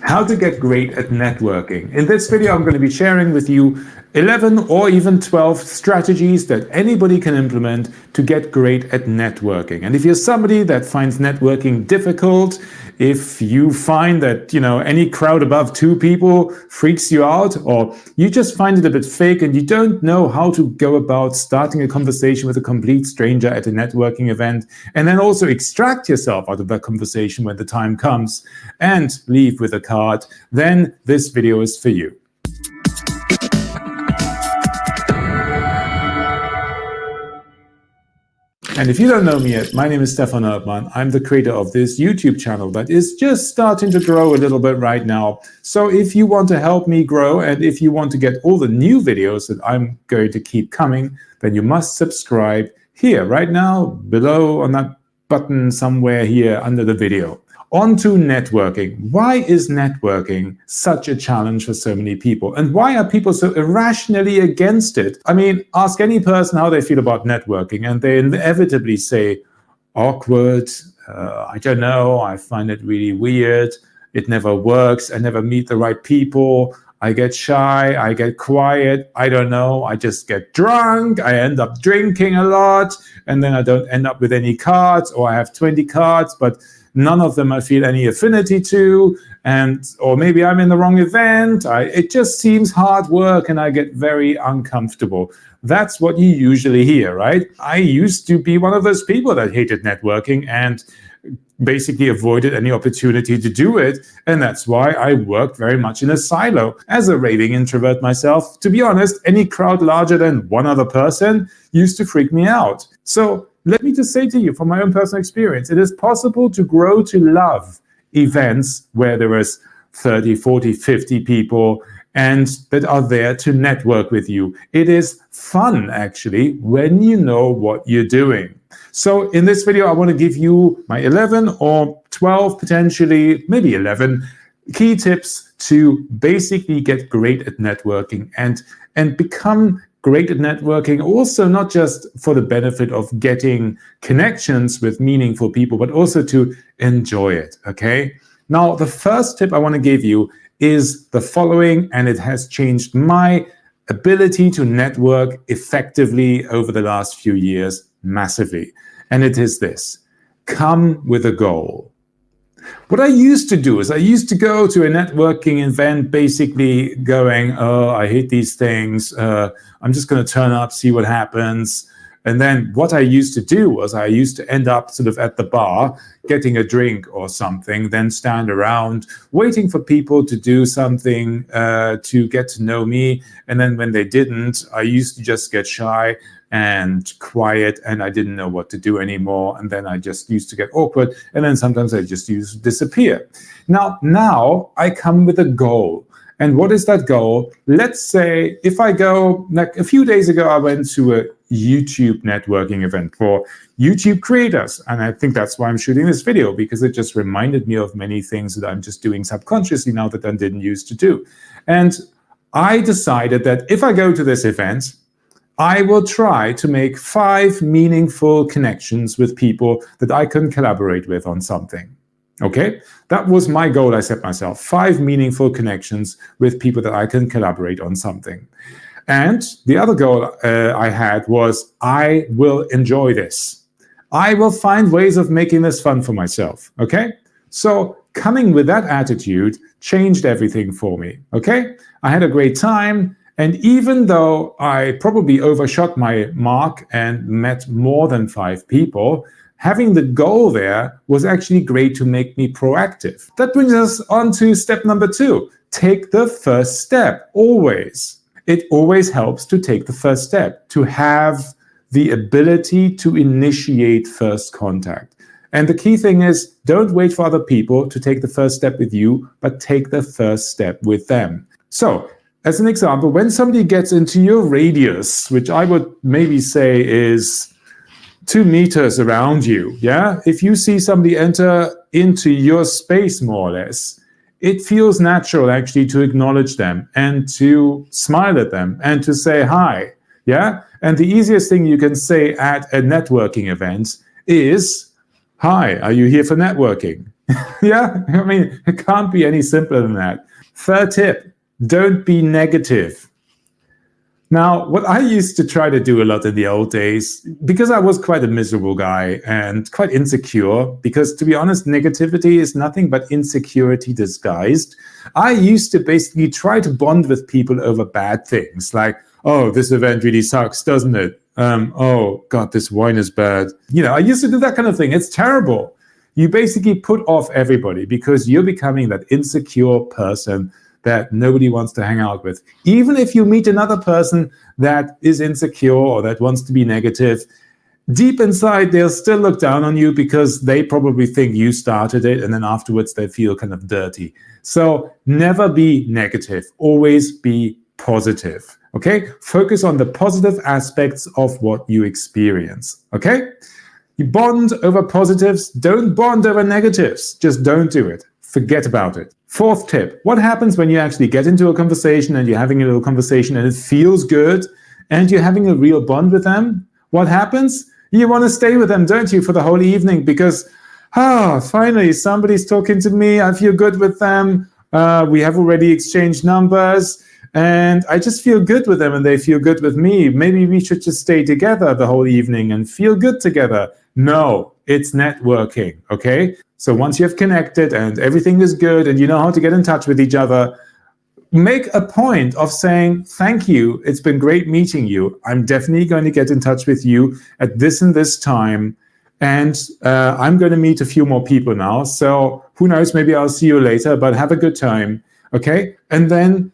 How to get great at networking. In this video, I'm going to be sharing with you 11 or even 12 strategies that anybody can implement to get great at networking. And if you're somebody that finds networking difficult, if you find that, any crowd above 2 people freaks you out, or you just find it a bit fake and you don't know how to go about starting a conversation with a complete stranger at a networking event, and then also extract yourself out of that conversation when the time comes and leave with a card, then this video is for you. And if you don't know me yet, my name is Stefan Erdmann. I'm the creator of this YouTube channel that is just starting to grow a little bit right now. So if you want to help me grow and if you want to get all the new videos that I'm going to keep coming, then you must subscribe here right now below on that button somewhere here under the video. On to networking. Why is networking such a challenge for so many people? And why are people so irrationally against it? I mean, ask any person how they feel about networking, and they inevitably say, awkward, I don't know, I find it really weird, it never works, I never meet the right people, I get shy, I get quiet, I don't know, I just get drunk, I end up drinking a lot, and then I don't end up with any cards, or I have 20 cards, but none of them I feel any affinity to, or maybe I'm in the wrong event. It just seems hard work and I get very uncomfortable. That's what you usually hear, right? I used to be one of those people that hated networking and basically avoided any opportunity to do it. And that's why I worked very much in a silo. As a raving introvert myself, to be honest, any crowd larger than one other person used to freak me out. So let me just say to you, from my own personal experience, it is possible to grow to love events where there is 30, 40, 50 people and that are there to network with you. It is fun, actually, when you know what you're doing. So in this video, I want to give you my 11 or 12, potentially, maybe 11 key tips to basically get great at networking and become great at networking, also not just for the benefit of getting connections with meaningful people, but also to enjoy it, okay? Now, the first tip I want to give you is the following, and it has changed my ability to network effectively over the last few years massively. And it is this: come with a goal. What I used to do is I used to go to a networking event basically going, oh, I hate these things. I'm just going to turn up, see what happens. And then what I used to do was I used to end up sort of at the bar, getting a drink or something, then stand around waiting for people to do something to get to know me. And then when they didn't, I used to just get shy and quiet, and I didn't know what to do anymore. And then I just used to get awkward. And then sometimes I just used to disappear. Now I come with a goal. And what is that goal? Let's say if I go, like a few days ago, I went to a YouTube networking event for YouTube creators. And I think that's why I'm shooting this video, because it just reminded me of many things that I'm just doing subconsciously now that I didn't used to do. And I decided that if I go to this event, I will try to make 5 meaningful connections with people that I can collaborate with on something. Okay, that was my goal I set myself, 5 meaningful connections with people that I can collaborate on something. And the other goal I had was I will enjoy this. I will find ways of making this fun for myself. Okay, so coming with that attitude changed everything for me. Okay, I had a great time. And even though I probably overshot my mark and met more than 5 people, having the goal there was actually great to make me proactive. That brings us on to step number 2. Take the first step, always. It always helps to take the first step, to have the ability to initiate first contact. And the key thing is, don't wait for other people to take the first step with you, but take the first step with them. So, as an example, when somebody gets into your radius, which I would maybe say is 2 meters around you, yeah? If you see somebody enter into your space, more or less, it feels natural actually to acknowledge them and to smile at them and to say hi, yeah? And the easiest thing you can say at a networking event is, hi, are you here for networking? Yeah, I mean, it can't be any simpler than that. Third tip, don't be negative. Now, what I used to try to do a lot in the old days, because I was quite a miserable guy and quite insecure, because to be honest, negativity is nothing but insecurity disguised. I used to basically try to bond with people over bad things, like, oh, this event really sucks, doesn't it? Oh, God, this wine is bad. You know, I used to do that kind of thing. It's terrible. You basically put off everybody because you're becoming that insecure person that nobody wants to hang out with. Even if you meet another person that is insecure or that wants to be negative, deep inside, they'll still look down on you because they probably think you started it, and then afterwards they feel kind of dirty. So never be negative, always be positive, okay? Focus on the positive aspects of what you experience, okay? You bond over positives, don't bond over negatives. Just don't do it. Forget about it. Fourth tip, what happens when you actually get into a conversation and you're having a little conversation and it feels good and you're having a real bond with them? What happens? You want to stay with them, don't you, for the whole evening because, finally somebody's talking to me, I feel good with them, we have already exchanged numbers, and I just feel good with them and they feel good with me. Maybe we should just stay together the whole evening and feel good together. No, it's networking, okay? So once you've connected and everything is good and you know how to get in touch with each other, make a point of saying, thank you, it's been great meeting you. I'm definitely going to get in touch with you at this and this time. And I'm going to meet a few more people now. So who knows, maybe I'll see you later, but have a good time, okay? And then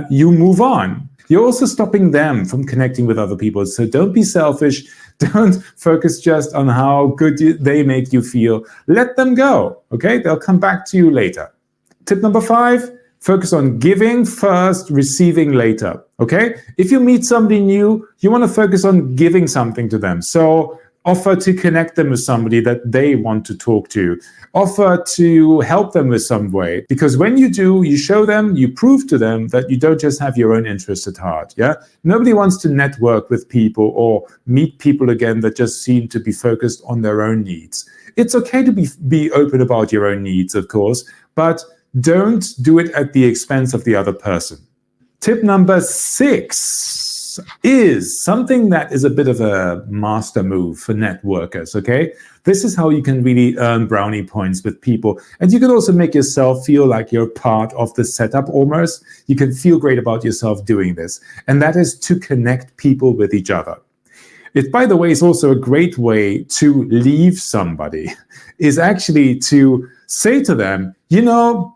you move on. You're also stopping them from connecting with other people. So don't be selfish. Don't focus just on how good they make you feel. Let them go, okay? They'll come back to you later. Tip number 5, focus on giving first, receiving later, okay? If you meet somebody new, you want to focus on giving something to them. So offer to connect them with somebody that they want to talk to. Offer to help them with some way. Because when you do, you show them, you prove to them that you don't just have your own interests at heart. Yeah? Nobody wants to network with people or meet people again that just seem to be focused on their own needs. It's okay to be open about your own needs, of course, but don't do it at the expense of the other person. Tip number 6 is something that is a bit of a master move for networkers, okay? This is how you can really earn brownie points with people. And you can also make yourself feel like you're part of the setup almost. You can feel great about yourself doing this. And that is to connect people with each other. It, by the way, is also a great way to leave somebody, is actually to say to them, you know,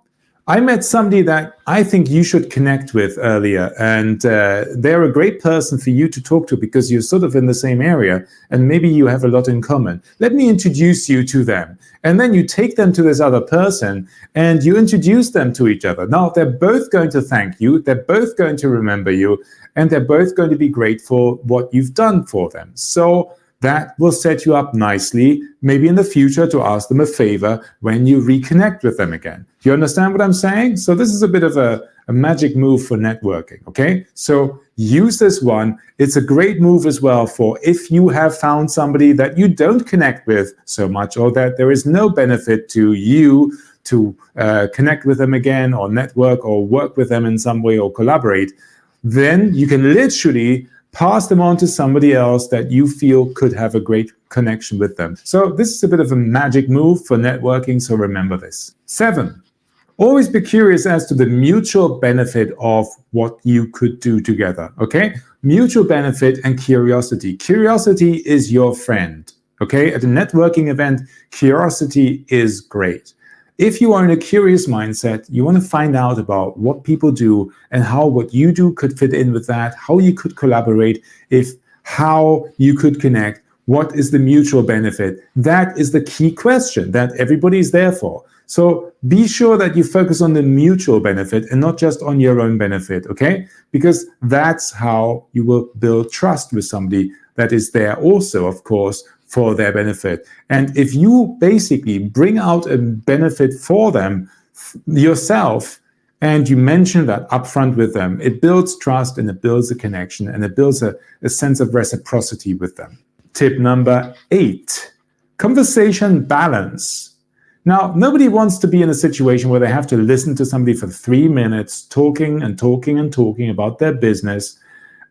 I met somebody that I think you should connect with earlier, and they're a great person for you to talk to because you're sort of in the same area and maybe you have a lot in common. Let me introduce you to them. And then you take them to this other person and you introduce them to each other. Now, they're both going to thank you, they're both going to remember you, and they're both going to be grateful what you've done for them. So that will set you up nicely, maybe in the future, to ask them a favor when you reconnect with them again. Do you understand what I'm saying? So this is a bit of a magic move for networking, okay? So use this one. It's a great move as well for if you have found somebody that you don't connect with so much, or that there is no benefit to you to connect with them again, or network, or work with them in some way, or collaborate. Then you can literally pass them on to somebody else that you feel could have a great connection with them. So this is a bit of a magic move for networking, so remember this. 7, always be curious as to the mutual benefit of what you could do together, okay? Mutual benefit and curiosity. Curiosity is your friend, okay? At a networking event, curiosity is great. If you are in a curious mindset, you want to find out about what people do and how what you do could fit in with that, how you could collaborate, how you could connect, what is the mutual benefit. That is the key question that everybody is there for. So be sure that you focus on the mutual benefit and not just on your own benefit, okay? Because that's how you will build trust with somebody that is there also, of course, for their benefit. And if you basically bring out a benefit for them yourself, and you mention that upfront with them, it builds trust and it builds a connection and it builds a sense of reciprocity with them. Tip number 8, conversation balance. Now, nobody wants to be in a situation where they have to listen to somebody for 3 minutes talking and talking and talking about their business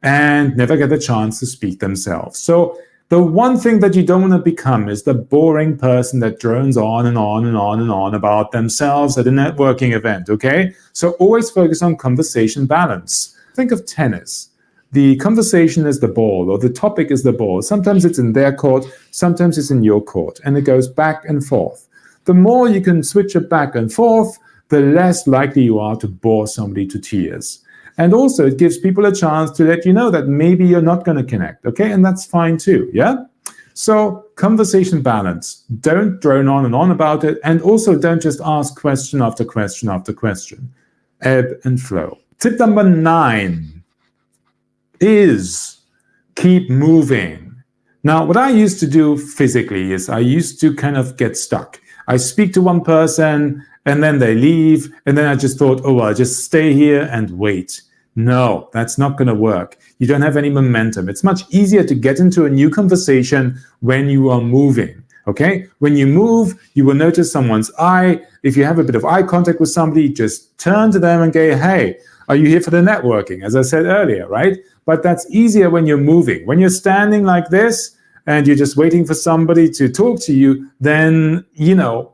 and never get a chance to speak themselves. So the one thing that you don't want to become is the boring person that drones on and on and on and on about themselves at a networking event, okay? So always focus on conversation balance. Think of tennis. The conversation is the ball, or the topic is the ball. Sometimes it's in their court, sometimes it's in your court, and it goes back and forth. The more you can switch it back and forth, the less likely you are to bore somebody to tears. And also, it gives people a chance to let you know that maybe you're not going to connect, okay? And that's fine too, yeah? So, conversation balance. Don't drone on and on about it. And also, don't just ask question after question after question. Ebb and flow. Tip number 9 is keep moving. Now, what I used to do physically is I used to kind of get stuck. I speak to one person, and then they leave, and then I just thought, oh, I'll just stay here and wait. No, that's not going to work. You don't have any momentum. It's much easier to get into a new conversation when you are moving, okay? When you move, you will notice someone's eye. If you have a bit of eye contact with somebody, just turn to them and go, hey, are you here for the networking? As I said earlier, right? But that's easier when you're moving. When you're standing like this, and you're just waiting for somebody to talk to you, then,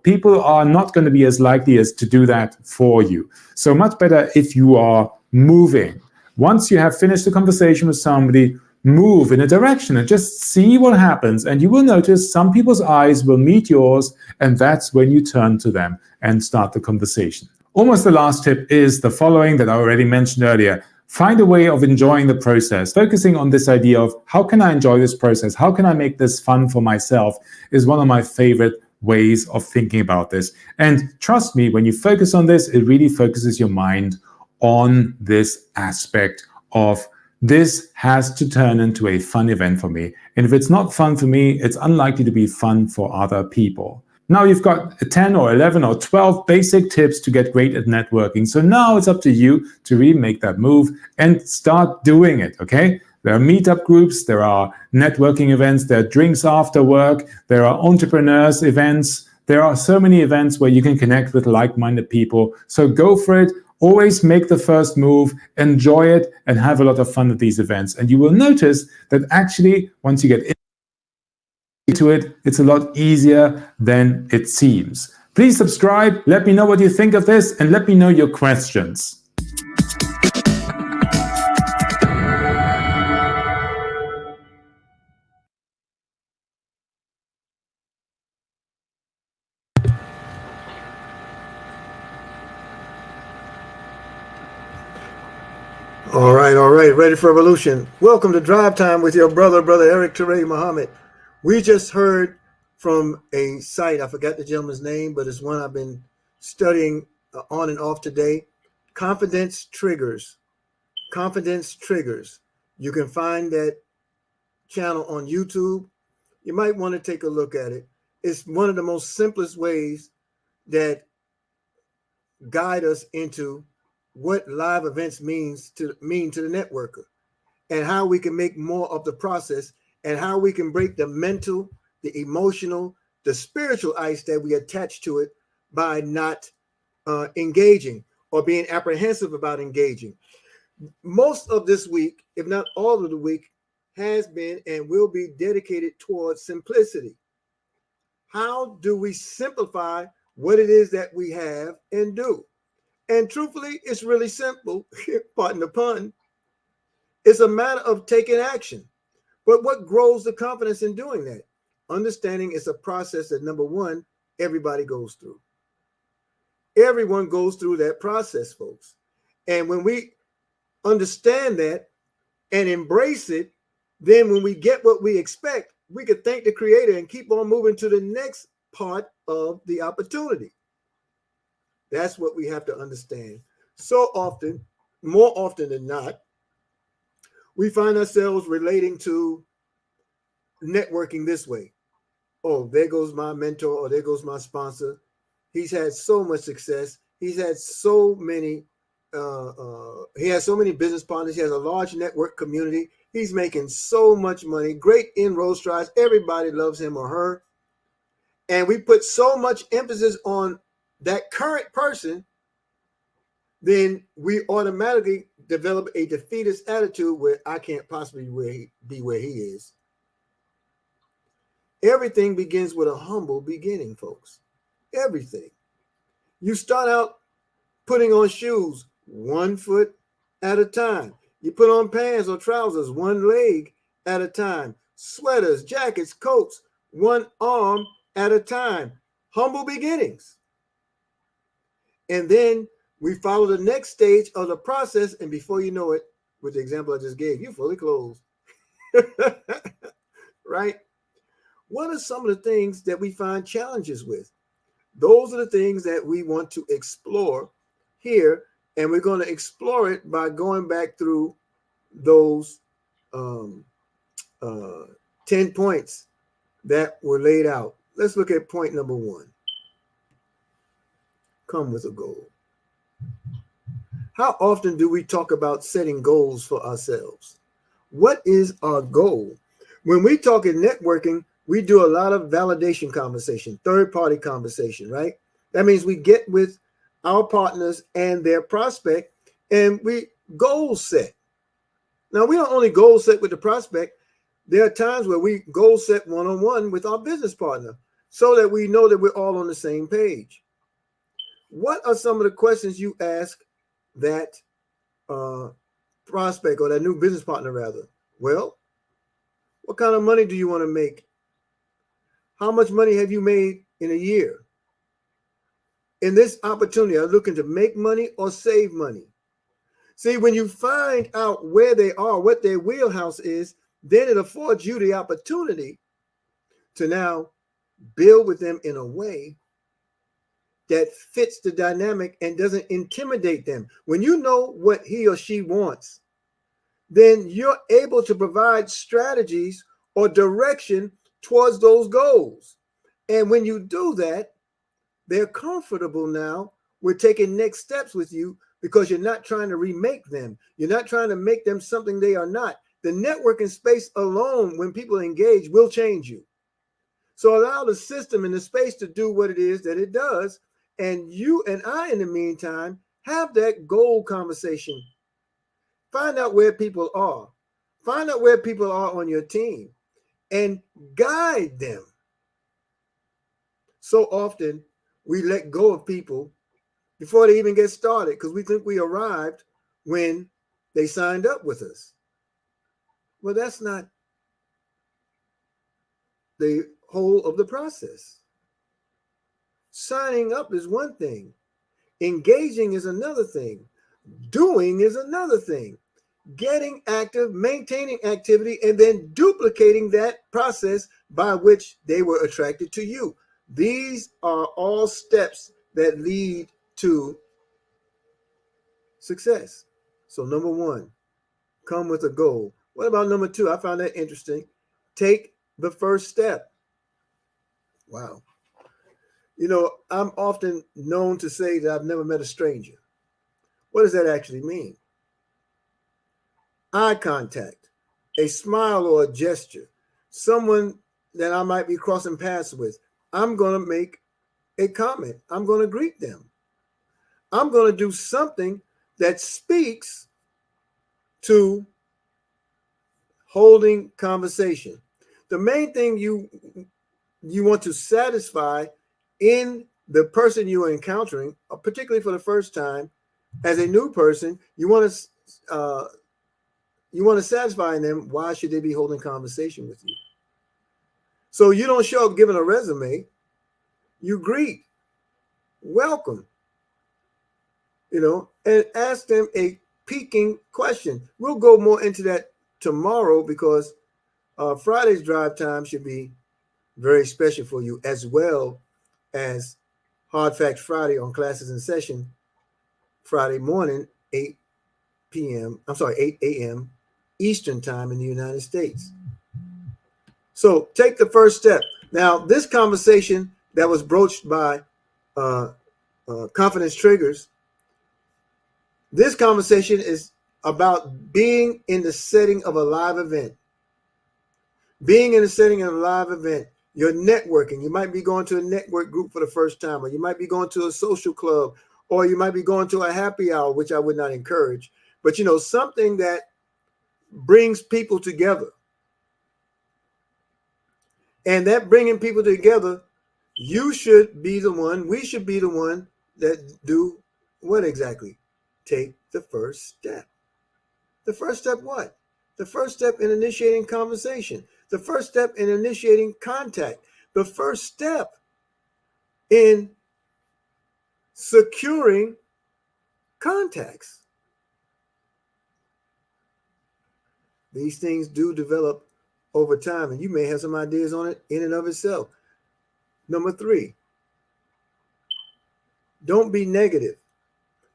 people are not going to be as likely as to do that for you. So much better if you are moving. Once you have finished the conversation with somebody, move in a direction and just see what happens. And you will notice some people's eyes will meet yours, and that's when you turn to them and start the conversation. Almost the last tip is the following that I already mentioned earlier. Find a way of enjoying the process. Focusing on this idea of how can I enjoy this process? How can I make this fun for myself is one of my favorite ways of thinking about this. And trust me, when you focus on this, it really focuses your mind on this aspect of this has to turn into a fun event for me. And if it's not fun for me, it's unlikely to be fun for other people. Now you've got 10 or 11 or 12 basic tips to get great at networking. So now it's up to you to really make that move and start doing it, okay? There are meetup groups, there are networking events, there are drinks after work, there are entrepreneurs events. There are so many events where you can connect with like-minded people. So go for it. Always make the first move, enjoy it, and have a lot of fun at these events. And you will notice that actually, once you get into it, it's a lot easier than it seems. Please subscribe, let me know what you think of this, and let me know your questions. All right. Ready for evolution. Welcome to Drive Time with your brother Eric Ture Muhammad. We just heard from a site. I forgot the gentleman's name, but it's one I've been studying on and off today. Confidence Triggers. Confidence Triggers. You can find that channel on YouTube. You might want to take a look at it. It's one of the most simplest ways that guide us into what live events mean to the networker, and how we can make more of the process, and how we can break the mental, the emotional, the spiritual ice that we attach to it by not engaging or being apprehensive about engaging. Most of this week, if not all of the week, has been and will be dedicated towards simplicity. How do we simplify what it is that we have and do? And truthfully, it's really simple. Pardon the pun. It's a matter of taking action. But what grows the confidence in doing that? Understanding it's a process that, number one, everybody goes through. Everyone goes through that process, folks. And when we understand that and embrace it, then when we get what we expect, we could thank the Creator and keep on moving to the next part of the opportunity. That's what we have to understand. So often, more often than not, we find ourselves relating to networking this way. Oh, there goes my mentor, or there goes my sponsor. He's had so much success. He's had so many. He has so many business partners. He has a large network community. He's making so much money. Great inroad strides. Everybody loves him or her, and we put so much emphasis on that current person, then we automatically develop a defeatist attitude where I can't possibly be where he is. Everything begins with a humble beginning, folks. Everything. You start out putting on shoes 1 foot at a time. You put on pants or trousers 1 leg at a time. Sweaters, jackets, coats, 1 arm at a time. Humble beginnings. And then we follow the next stage of the process, and before you know it, with the example I just gave, you're fully clothed. Right? What are some of the things that we find challenges with? Those are the things that we want to explore here, and we're going to explore it by going back through those um, 10 points that were laid out. Let's look at point number 1. Come with a goal. How often do we talk about setting goals for ourselves? What is our goal? When we talk in networking, we do a lot of validation conversation, third-party conversation, right? That means we get with our partners and their prospect, and we goal set. Now, we don't only goal set with the prospect. There are times where we goal set one-on-one with our business partner so that we know that we're all on the same page. What are some of the questions you ask that prospect, or that new business partner rather? Well, what kind of money do you want to make? How much money have you made in a year? In this opportunity, are you looking to make money or save money? See, when you find out where they are, what their wheelhouse is, then it affords you the opportunity to now build with them in a way that fits the dynamic and doesn't intimidate them. When you know what he or she wants, then you're able to provide strategies or direction towards those goals. And when you do that, they're comfortable now with taking next steps with you, because you're not trying to remake them. You're not trying to make them something they are not. The networking space alone, when people engage, will change you. So allow the system and the space to do what it is that it does. And you and I, in the meantime, have that goal conversation. Find out where people are. Find out where people are on your team and guide them. So often we let go of people before they even get started because we think we arrived when they signed up with us. Well, that's not the whole of the process. Signing up is one thing. Engaging is another thing. Doing is another thing. getting active, maintaining activity, and then duplicating that process by which they were attracted to you. These are all steps that lead to success. So, number one, come with a goal. What about number two? I found that interesting. Take the first step. Wow. You know, I'm often known to say that I've never met a stranger. What does that actually mean? Eye contact, a smile or a gesture, someone that I might be crossing paths with. I'm going to make a comment. I'm going to greet them. I'm going to do something that speaks to holding conversation. The main thing you want to satisfy in the person you are encountering, particularly for the first time, as a new person, you want to satisfy them. Why should they be holding conversation with you? So you don't show up giving a resume. You greet, welcome, and ask them a piquing question. We'll go more into that tomorrow because Friday's drive time should be very special for you, as well as Hard Facts Friday on Classes in Session Friday morning, 8 a.m. Eastern Time in the United States. So take the first step. Now, this conversation that was broached by Confidence Triggers, this conversation is about being in the setting of a live event. Being in the setting of a live event, you're networking. You might be going to a network group for the first time, or you might be going to a social club, or you might be going to a happy hour, which I would not encourage. But, something that brings people together. And that bringing people together, we should be the one that do what exactly? Take the first step. The first step what? The first step in initiating conversation. The first step in initiating contact. The first step in securing contacts. These things do develop over time, and you may have some ideas on it in and of itself. Number three, don't be negative.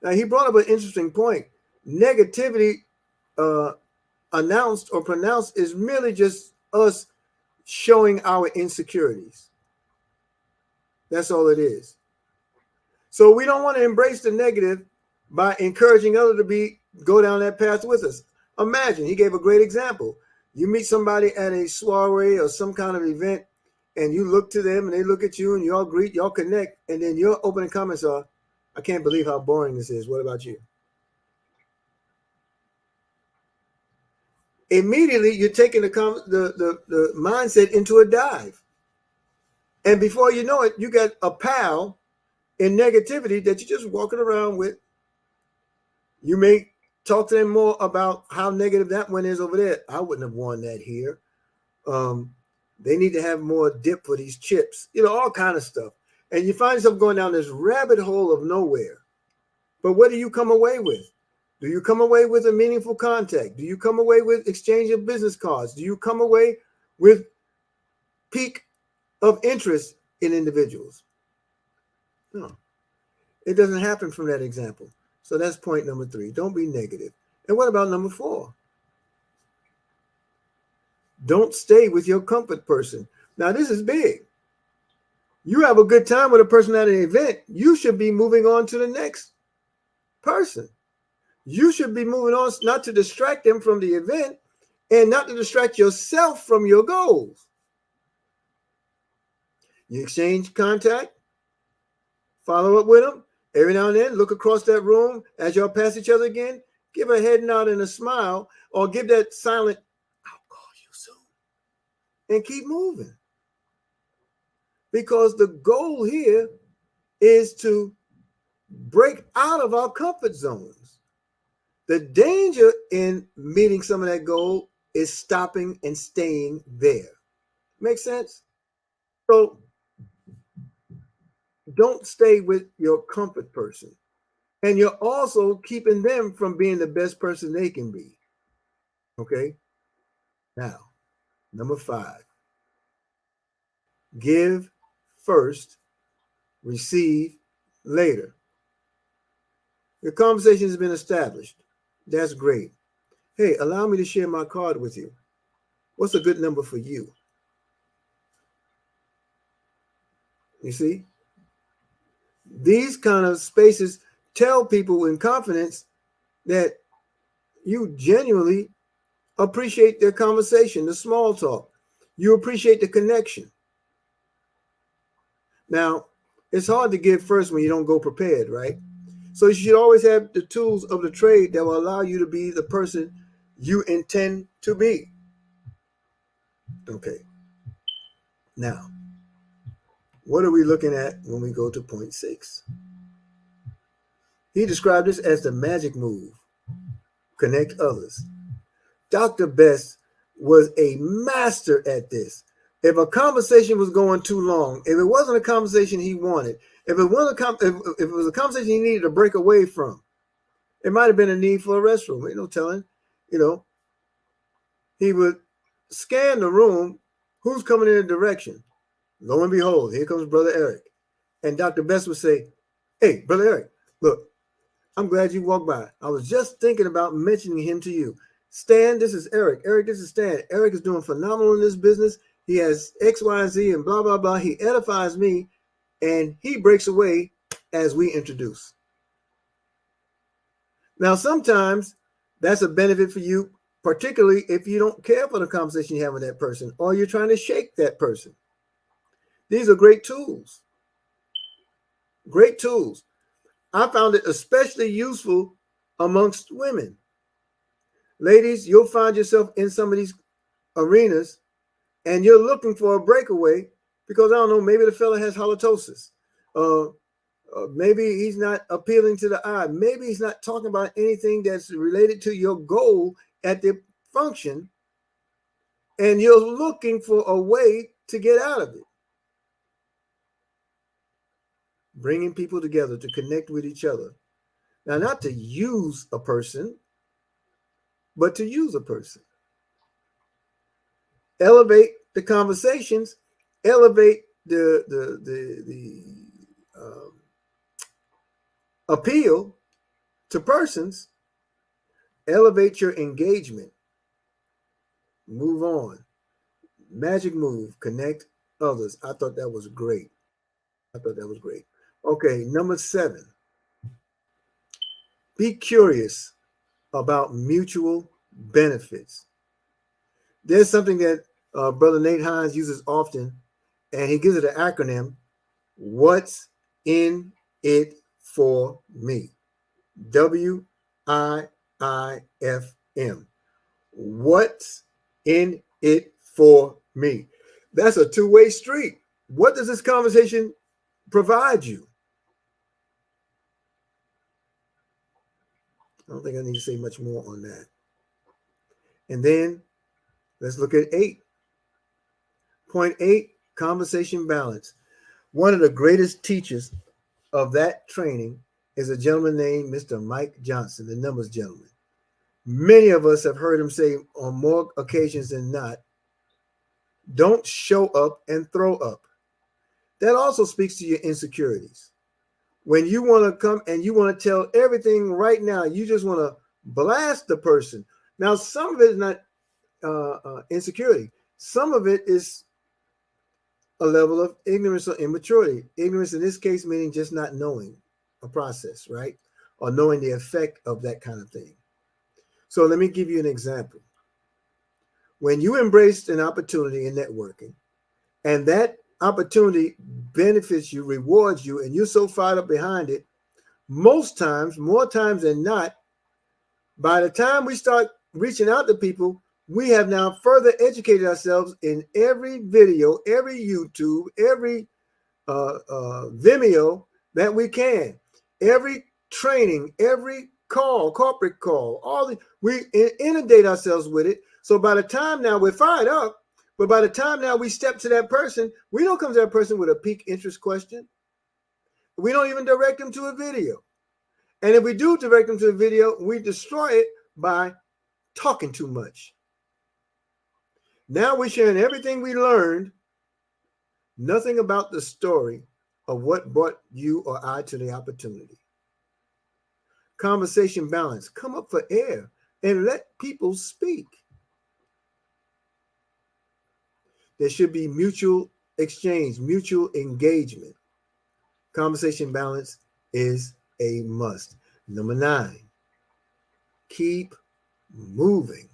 Now, he brought up an interesting point. Negativity announced or pronounced is merely just us showing our insecurities. That's all it is. So we don't want to embrace the negative by encouraging others to go down that path with us. Imagine, he gave a great example. You meet somebody at a soiree or some kind of event, and you look to them and they look at you and y'all greet, y'all connect, and then your opening comments are, I can't believe how boring this is. What about you? Immediately, you're taking the mindset into a dive. And before you know it, you got a pal in negativity that you're just walking around with. You may talk to them more about how negative that one is over there. I wouldn't have worn that here. They need to have more dip for these chips. All kind of stuff. And you find yourself going down this rabbit hole of nowhere. But what do you come away with? Do you come away with a meaningful contact? Do you come away with exchange of business cards? Do you come away with peak of interest in individuals? No. It doesn't happen from that example. So that's point number three. Don't be negative. And what about number four? Don't stay with your comfort person. Now, this is big. You have a good time with a person at an event, you should be moving on to the next person. You should be moving on, not to distract them from the event and not to distract yourself from your goals. You exchange contact, follow up with them. Every now and then, look across that room as y'all pass each other again. Give a head nod and a smile, or give that silent, I'll call you soon, and keep moving. Because the goal here is to break out of our comfort zones. The danger in meeting some of that goal is stopping and staying there. Make sense? So don't stay with your comfort person. And you're also keeping them from being the best person they can be. Okay. Now, number 5, give first, receive later. Your conversation has been established. That's great. Hey, allow me to share my card with you. What's a good number for you? You see, these kind of spaces tell people in confidence that you genuinely appreciate their conversation, the small talk. You appreciate the connection. Now, it's hard to give first when you don't go prepared, right? So you should always have the tools of the trade that will allow you to be the person you intend to be. Okay. Now, what are we looking at when we go to point 6? He described this as the magic move, connect others. Dr. Best was a master at this. If a conversation was going too long, if it wasn't a conversation he wanted, if it was a conversation he needed to break away from, it might have been a need for a restroom. No telling. He would scan the room. Who's coming in a direction? Lo and behold, here comes Brother Eric. And Dr. Best would say, "Hey, Brother Eric, look, I'm glad you walked by. I was just thinking about mentioning him to you. Stan, this is Eric. Eric, this is Stan. Eric is doing phenomenal in this business. He has X, Y, and Z and blah, blah, blah. He edifies me and he breaks away as we introduce." Now, sometimes that's a benefit for you, particularly if you don't care for the conversation you have with that person or you're trying to shake that person. These are great tools. Great tools. I found it especially useful amongst women. Ladies, you'll find yourself in some of these arenas and you're looking for a breakaway because, I don't know, maybe the fella has halitosis. Maybe he's not appealing to the eye. Maybe he's not talking about anything that's related to your goal at the function. And you're looking for a way to get out of it. Bringing people together to connect with each other. Now, not to use a person, but to use a person. Elevate the conversations, elevate the appeal to persons, elevate your engagement. Move on. Magic move, connect others. I thought that was great. Okay, number 7. Be curious about mutual benefits. There's something that Brother Nate Hines uses often, and he gives it an acronym. What's in it for me? WIIFM. What's in it for me? That's a two-way street. What does this conversation provide you? I don't think I need to say much more on that. And then let's look at 8. Point 8, conversation balance. One of the greatest teachers of that training is a gentleman named Mr. Mike Johnson, the numbers gentleman. Many of us have heard him say on more occasions than not, don't show up and throw up. That also speaks to your insecurities. When you want to come and you want to tell everything right now, you just want to blast the person. Now, some of it is not insecurity. Some of it is a level of ignorance or immaturity. Ignorance in this case meaning just not knowing a process, right? Or knowing the effect of that kind of thing. So let me give you an example. When you embrace an opportunity in networking and that opportunity benefits you, rewards you, and you're so fired up behind it, most times, more times than not, by the time we start reaching out to people, we have now further educated ourselves in every video, every YouTube, every Vimeo that we can, every training, every call, corporate call, we inundate ourselves with it. So by the time now we're fired up, but by the time now we step to that person, we don't come to that person with a pique interest question. We don't even direct them to a video. And if we do direct them to a video, we destroy it by talking too much. Now we're sharing everything we learned, nothing about the story of what brought you or I to the opportunity. Conversation balance. Come up for air and let people speak. There should be mutual exchange, mutual engagement. Conversation balance is a must. Number 9, keep moving.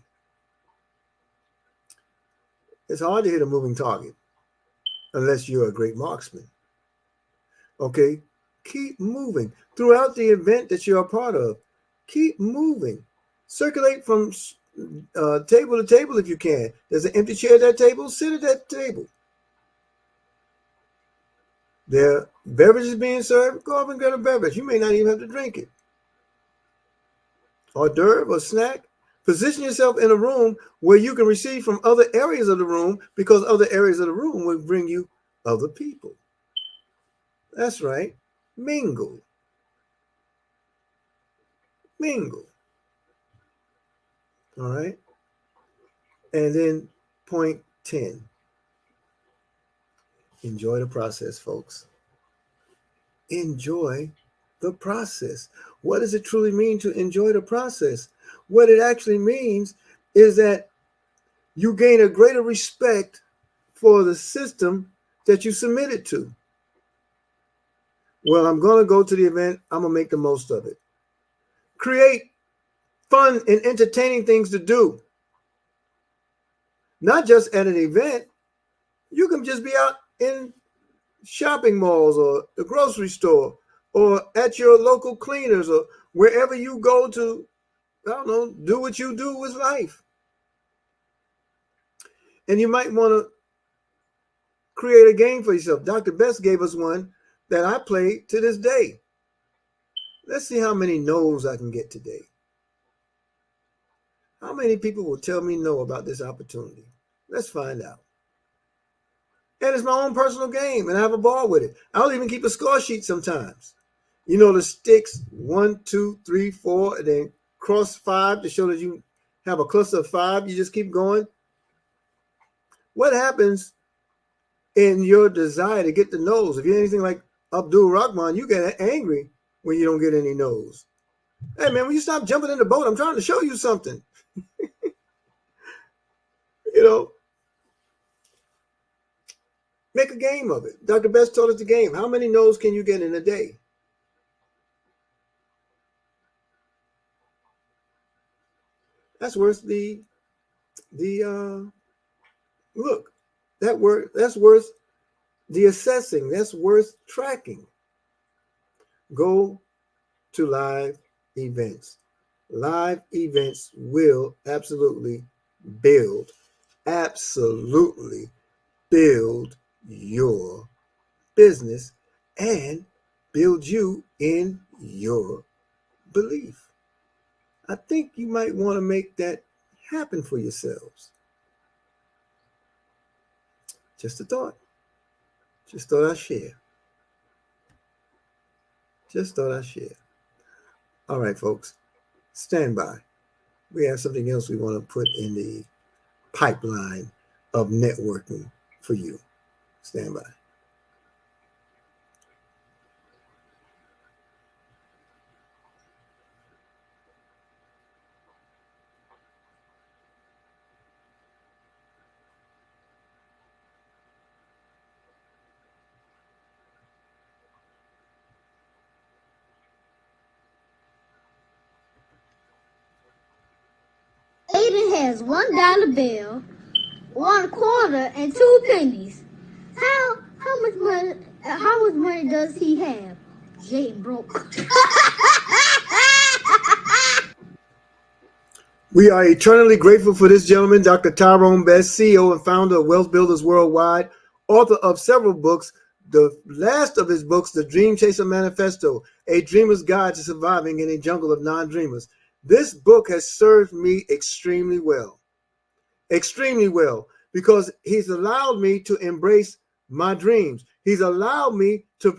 It's hard to hit a moving target unless you're a great marksman. Okay, keep moving throughout the event that you're a part of. Keep moving. Circulate from table to table if you can. There's an empty chair at that table. Sit at that table. There are beverages being served. Go up and get a beverage. You may not even have to drink it. Hors d'oeuvre or snack. Position yourself in a room where you can receive from other areas of the room, because other areas of the room will bring you other people. That's right. Mingle. Mingle. All right. And then point 10. Enjoy the process, folks. Enjoy the process. What does it truly mean to enjoy the process? What it actually means is that you gain a greater respect for the system that you submitted to. Well, I'm going to go to the event. I'm going to make the most of it. Create fun and entertaining things to do. Not just at an event. You can just be out in shopping malls or the grocery store or at your local cleaners or wherever you go to, I don't know, do what you do with life. And you might want to create a game for yourself. Dr. Best gave us one that I play to this day. Let's see how many no's I can get today. How many people will tell me no about this opportunity? Let's find out. And it's my own personal game, and I have a ball with it. I'll even keep a score sheet sometimes. You know, the sticks 1, 2, 3, 4, and then cross 5 to show that you have a cluster of 5. You just keep going. What happens in your desire to get the no's? If you're anything like Abdul Rahman, you get angry when you don't get any no's. Hey, man, when you stop jumping in the boat, I'm trying to show you something. You know, make a game of it. Dr. Best told us the game. How many no's can you get in a day? That's worth the look. That's worth the assessing. That's worth tracking. Go to live events. Live events will absolutely build your business and build you in your belief. I think you might want to make that happen for yourselves. Just a thought. Just thought I'd share. All right, folks, stand by. We have something else we want to put in the pipeline of networking for you. Stand by. Aiden has $1 bill, 1 quarter, and 2 pennies. How much money does he have? Jay broke. We are eternally grateful for this gentleman, Dr. Tyrone Best, CEO and founder of Wealth Builders Worldwide, author of several books. The last of his books, The Dream Chaser Manifesto, A Dreamer's Guide to Surviving in a Jungle of Non-Dreamers. This book has served me extremely well, because he's allowed me to embrace my dreams. He's allowed me to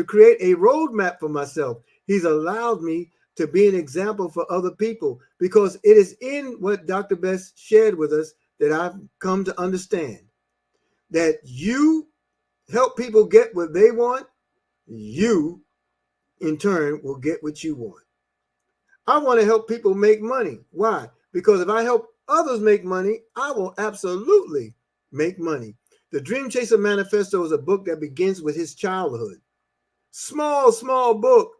create a roadmap for myself. He's allowed me to be an example for other people, because it is in what Dr. Best shared with us that I've come to understand that you help people get what they want, you in turn will get what you want. I want to help people make money. Why? Because if I help others make money, I will absolutely make money. The Dream Chaser Manifesto is a book that begins with his childhood. Small book,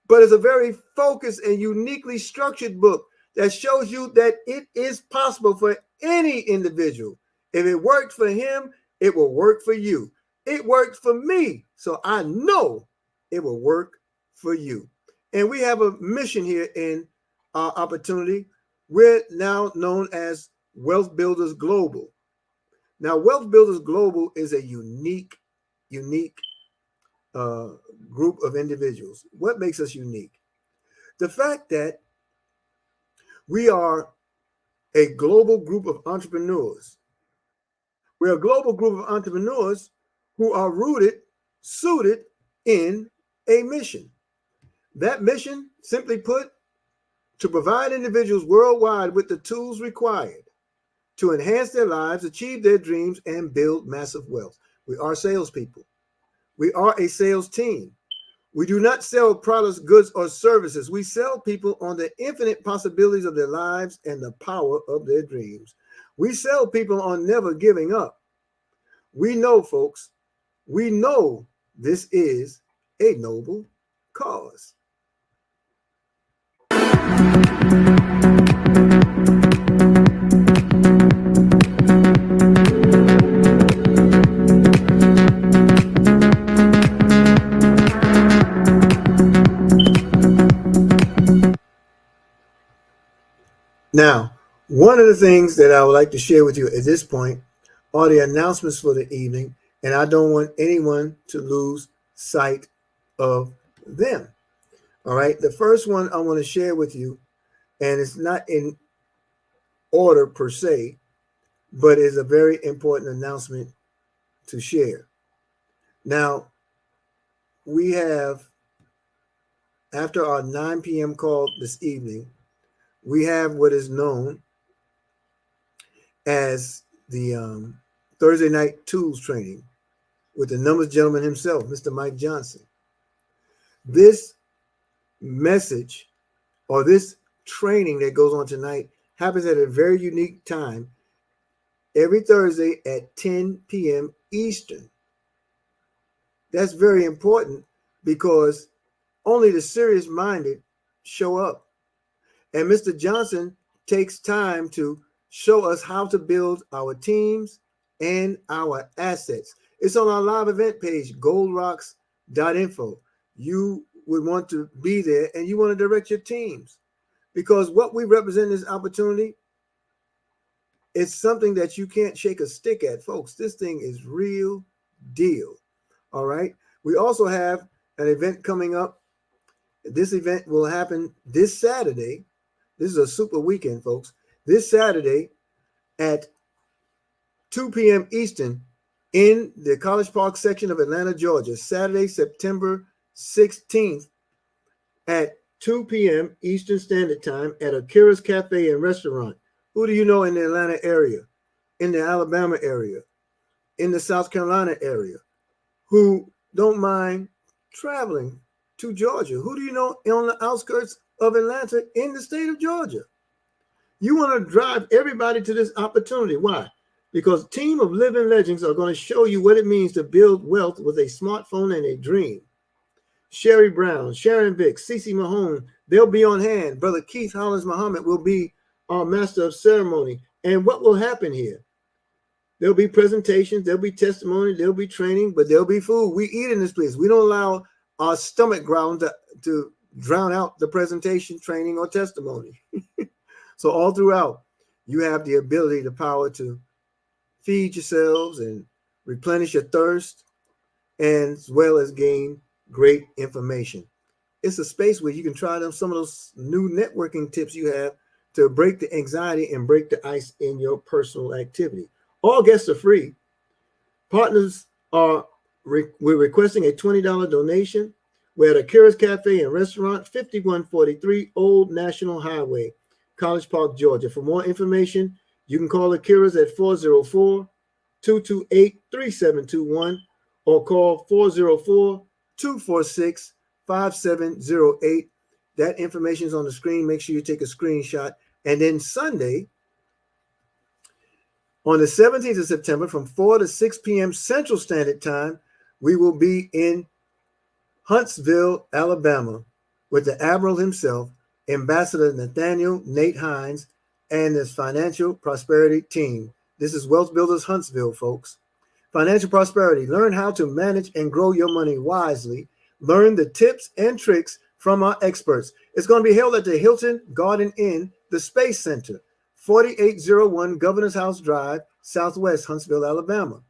but it's a very focused and uniquely structured book that shows you that it is possible for any individual. If it worked for him, it will work for you. It worked for me, so I know it will work for you. And we have a mission here in our opportunity. We're now known as Wealth Builders Global. Now, Wealth Builders Global is a unique uh, group of individuals. What makes us unique? The fact that we are a global group of entrepreneurs. We're a global group of entrepreneurs who are suited in a mission. That mission, simply put, to provide individuals worldwide with the tools required to enhance their lives, achieve their dreams, and build massive wealth. We are salespeople. We are a sales team. We do not sell products, goods, or services. We sell people on the infinite possibilities of their lives and the power of their dreams. We sell people on never giving up. We know, folks, we know this is a noble cause. Now, one of the things that I would like to share with you at this point are the announcements for the evening, and I don't want anyone to lose sight of them. All right. The first one I want to share with you, and it's not in order per se, but is a very important announcement to share. Now, we have, after our 9 p.m. call this evening, we have what is known as the Thursday night tools training with the numbers gentleman himself, Mr. Mike Johnson. This message or this training that goes on tonight happens at a very unique time every Thursday at 10 p.m. Eastern. That's very important because only the serious minded show up. And Mr. Johnson takes time to show us how to build our teams and our assets. It's on our live event page, goldrocks.info. You would want to be there and you want to direct your teams, because what we represent in this opportunity is something that you can't shake a stick at, folks. This thing is real deal. All right. We also have an event coming up. This event will happen this Saturday. This is a super weekend, folks. This Saturday at 2 p.m. Eastern in the College Park section of Atlanta, Georgia. Saturday, September 16th at 2 p.m. Eastern Standard Time at Akira's Cafe and Restaurant. Who do you know in the Atlanta area, in the Alabama area, in the South Carolina area, who don't mind traveling to Georgia? Who do you know on the outskirts of Atlanta in the state of Georgia? You want to drive everybody to this opportunity. Why? Because a team of living legends are going to show you what it means to build wealth with a smartphone and a dream. Sherry Brown, Sharon Vick, Cece Mahone, they'll be on hand. Brother Keith Hollins Muhammad will be our master of ceremony. And what will happen here? There'll be presentations, there'll be testimony, there'll be training, but there'll be food. We eat in this place. We don't allow our stomach growling to drown out the presentation, training, or testimony. So all throughout, you have the ability, the power to feed yourselves and replenish your thirst, and as well as gain great information. It's a space where you can try some of those new networking tips you have to break the anxiety and break the ice in your personal activity. All guests are free. Partners we're requesting a $20 donation. We're at Akira's Cafe and Restaurant, 5143 Old National Highway, College Park, Georgia. For more information, you can call Akira's at 404-228-3721 or call 404-246-5708. That information is on the screen. Make sure you take a screenshot. And then Sunday, on the 17th of September, from 4 to 6 p.m. Central Standard Time, we will be in Huntsville, Alabama, with the Admiral himself, Ambassador Nathaniel Nate Hines, and his financial prosperity team. This is Wealth Builders Huntsville, folks. Financial prosperity. Learn how to manage and grow your money wisely. Learn the tips and tricks from our experts. It's going to be held at the Hilton Garden Inn, the Space Center, 4801 Governor's House Drive, Southwest Huntsville, Alabama.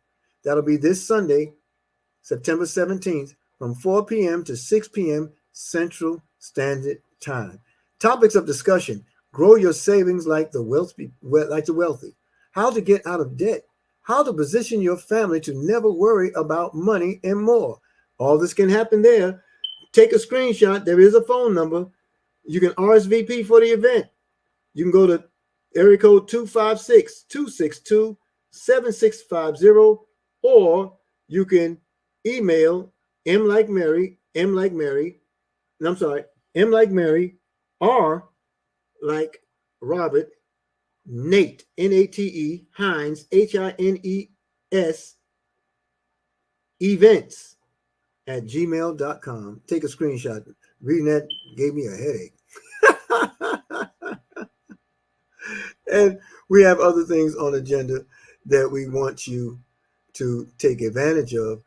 That'll be this Sunday, September 17th, from 4 p.m. to 6 p.m. Central Standard Time. Topics of discussion: grow your savings like the wealthy, how to get out of debt, how to position your family to never worry about money, and more. All this can happen there. Take a screenshot. There is a phone number. You can RSVP for the event. You can go to area code 256-262-7650, or you can email M like Mary, R like Robert, Nate, Nate, Hines, Hines, events @gmail.com. Take a screenshot. Reading that gave me a headache. And we have other things on agenda that we want you to take advantage of.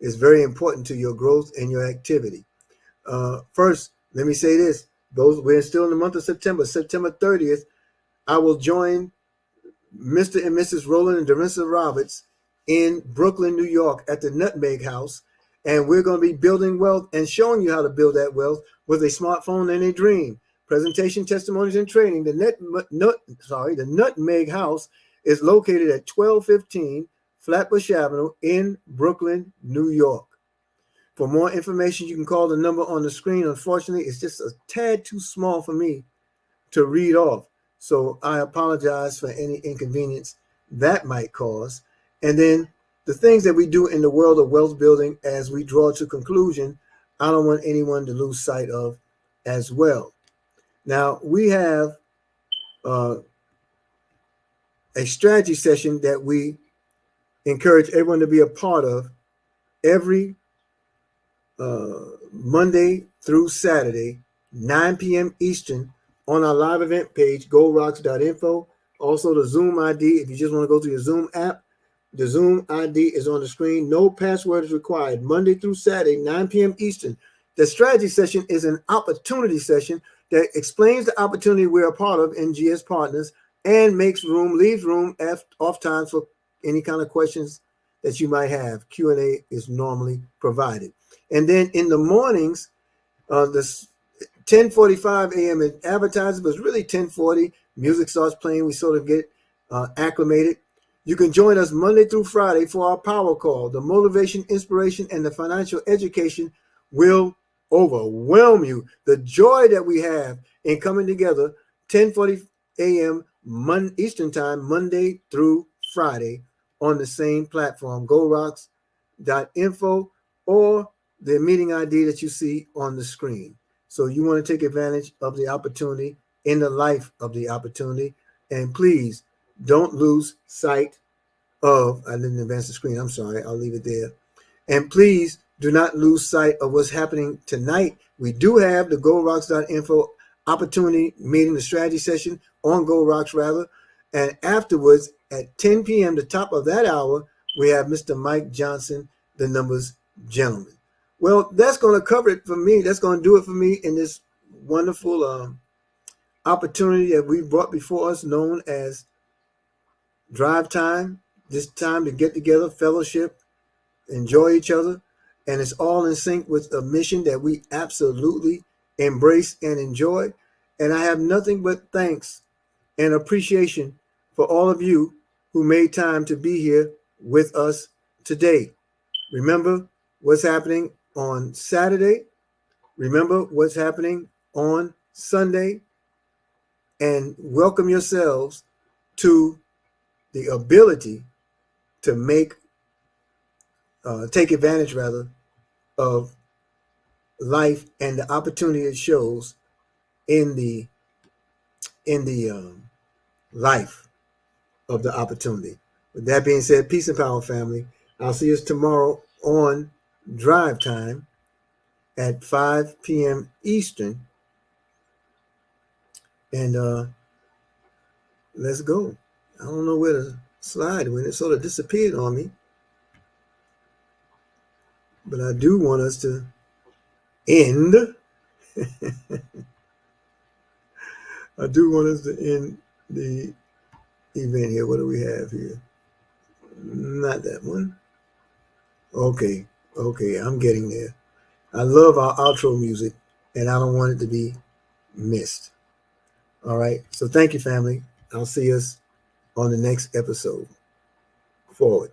It's very important to your growth and your activity. First, let me say this. We're still in the month of September. September 30th, I will join Mr. and Mrs. Roland and Dorissa Roberts in Brooklyn, New York at the Nutmeg House. And we're going to be building wealth and showing you how to build that wealth with a smartphone and a dream. Presentation, testimonies, and training. The Nutmeg House is located at 1215 Flatbush Avenue in Brooklyn, New York. For more information, you can call the number on the screen. Unfortunately, it's just a tad too small for me to read off. So I apologize for any inconvenience that might cause. And then the things that we do in the world of wealth building as we draw to conclusion, I don't want anyone to lose sight of as well. Now, we have a strategy session that we encourage everyone to be a part of every Monday through Saturday, 9 p.m. Eastern, on our live event page, GoRocks.info. Also, the Zoom ID, if you just want to go to your Zoom app, the Zoom ID is on the screen. No password is required. Monday through Saturday, 9 p.m. Eastern. The strategy session is an opportunity session that explains the opportunity we're a part of in GS Partners and leaves room off times for any kind of questions that you might have. Q&A is normally provided. And then in the mornings, this 10:45 a.m. is advertised, but it's really 10:40. Music starts playing. We sort of get acclimated. You can join us Monday through Friday for our power call. The motivation, inspiration, and the financial education will overwhelm you. The joy that we have in coming together 10:40 a.m. Eastern time, Monday through Friday, on the same platform, GoRocks.info, or the meeting ID that you see on the screen. So you want to take advantage of the opportunity in the life of the opportunity. And please don't lose sight of, I didn't advance the screen. I'm sorry. I'll leave it there. And please do not lose sight of what's happening tonight. We do have the GoRocks.info opportunity meeting, the strategy session on GoRocks rather. And afterwards at 10 p.m., the top of that hour, we have Mr. Mike Johnson, the numbers gentleman. Well, that's going to cover it for me. That's going to do it for me in this wonderful opportunity that we brought before us, known as Drive Time. This time to get together, fellowship, enjoy each other. And it's all in sync with a mission that we absolutely embrace and enjoy. And I have nothing but thanks and appreciation for all of you who made time to be here with us today. Remember what's happening on Saturday. Remember what's happening on Sunday and welcome yourselves to the ability to take advantage rather of life and the opportunity it shows in the life of the opportunity. With that being said, peace and power, family. I'll see us tomorrow on Drive Time at 5 p.m. Eastern. And let's go. I don't know where to slide when it sort of disappeared on me. But I do want us to end. I do want us to end the event here. What do we have here? Not that one. Okay, I'm getting there. I love our outro music, and I don't want it to be missed. All right, so thank you, family. I'll see us on the next episode. Forward.